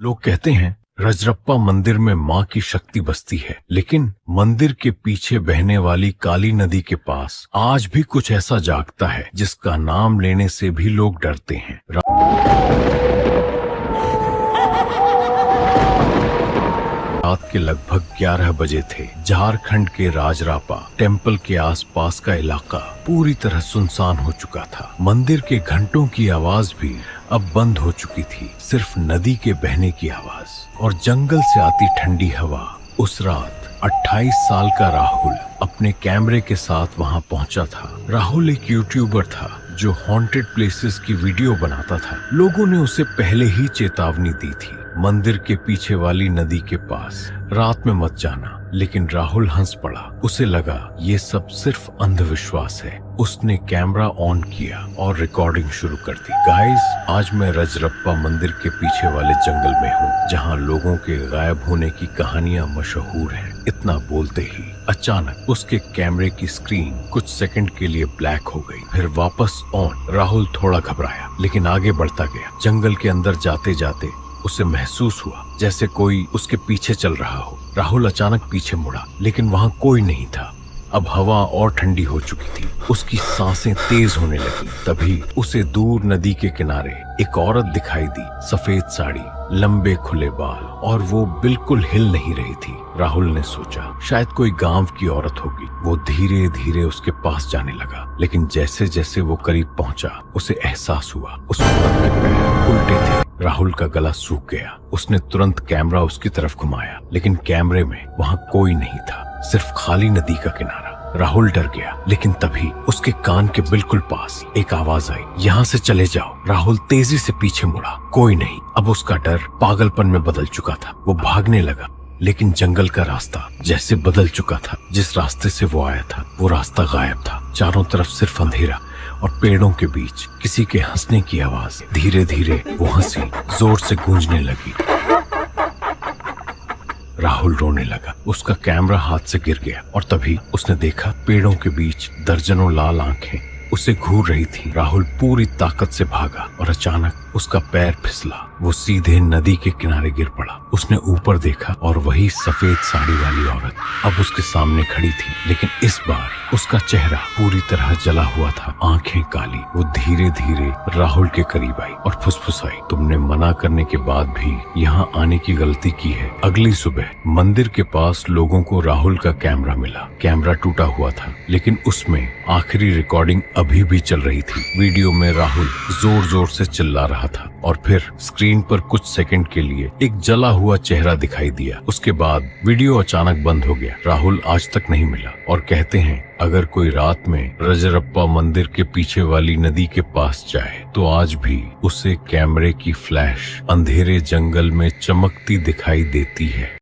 लोग कहते हैं रजरप्पा मंदिर में माँ की शक्ति बसती है, लेकिन मंदिर के पीछे बहने वाली काली नदी के पास आज भी कुछ ऐसा जागता है जिसका नाम लेने से भी लोग डरते हैं। रात के लगभग 11 बजे थे। झारखंड के राजरापा टेम्पल के आसपास का इलाका पूरी तरह सुनसान हो चुका था। मंदिर के घंटों की आवाज भी अब बंद हो चुकी थी, सिर्फ नदी के बहने की आवाज और जंगल से आती ठंडी हवा। उस रात 28 साल का राहुल अपने कैमरे के साथ वहां पहुंचा था। राहुल एक यूट्यूबर था जो हॉन्टेड प्लेसेस की वीडियो बनाता था। लोगों ने उसे पहले ही चेतावनी दी थी, मंदिर के पीछे वाली नदी के पास रात में मत जाना, लेकिन राहुल हंस पड़ा। उसे लगा ये सब सिर्फ अंधविश्वास है। उसने कैमरा ऑन किया और रिकॉर्डिंग शुरू कर दी। गाइस, आज मैं रजरप्पा मंदिर के पीछे वाले जंगल में हूँ, जहाँ लोगों के गायब होने की कहानियां मशहूर हैं। इतना बोलते ही अचानक उसके कैमरे की स्क्रीन कुछ सेकंड के लिए ब्लैक हो गई, फिर वापस ऑन। राहुल थोड़ा घबराया, लेकिन आगे बढ़ता गया। जंगल के अंदर जाते जाते उसे महसूस हुआ जैसे कोई उसके पीछे चल रहा हो। राहुल अचानक पीछे मुड़ा, लेकिन वहां कोई नहीं था। अब हवा और ठंडी हो चुकी थी, उसकी सांसें तेज होने लगी। तभी उसे दूर नदी के किनारे एक औरत दिखाई दी, सफेद साड़ी, लंबे खुले बाल, और वो बिल्कुल हिल नहीं रही थी। राहुल ने सोचा शायद कोई गांव की औरत होगी। वो धीरे धीरे उसके पास जाने लगा, लेकिन जैसे जैसे वो करीब पहुंचा उसे एहसास हुआ उस औरत के पैर उल्टे थे। राहुल का गला सूख गया। उसने तुरंत कैमरा उसकी तरफ घुमाया, लेकिन कैमरे में वहां कोई नहीं था, सिर्फ खाली नदी का किनारा। राहुल डर गया, लेकिन तभी उसके कान के बिल्कुल पास एक आवाज आई, यहाँ से चले जाओ। राहुल तेजी से पीछे मुड़ा, कोई नहीं। अब उसका डर पागलपन में बदल चुका था। वो भागने लगा, लेकिन जंगल का रास्ता जैसे बदल चुका था। जिस रास्ते से वो आया था वो रास्ता गायब था। चारों तरफ सिर्फ अंधेरा और पेड़ों के बीच किसी के हंसने की आवाज। धीरे धीरे वो हंसी जोर से गूंजने लगी। राहुल रोने लगा। उसका कैमरा हाथ से गिर गया और तभी उसने देखा पेड़ों के बीच दर्जनों लाल आंखें उसे घूर रही थी। राहुल पूरी ताकत से भागा और अचानक उसका पैर फिसला। वो सीधे नदी के किनारे गिर पड़ा। उसने ऊपर देखा और वही सफेद साड़ी वाली औरत अब उसके सामने खड़ी थी, लेकिन इस बार उसका चेहरा पूरी तरह जला हुआ था, आंखें काली। वो धीरे धीरे राहुल के करीब आई और फुसफुसाई, तुमने मना करने के बाद भी यहाँ आने की गलती की है। अगली सुबह मंदिर के पास लोगों को राहुल का कैमरा मिला। कैमरा टूटा हुआ था, लेकिन उसमें आखिरी रिकॉर्डिंग अभी भी चल रही थी। वीडियो में राहुल जोर जोर से चिल्ला रहा था और फिर स्क्रीन पर कुछ सेकंड के लिए एक जला हुआ चेहरा दिखाई दिया। उसके बाद वीडियो अचानक बंद हो गया। राहुल आज तक नहीं मिला और कहते हैं अगर कोई रात में रजरप्पा मंदिर के पीछे वाली नदी के पास जाए तो आज भी उसे कैमरे की फ्लैश अंधेरे जंगल में चमकती दिखाई देती है।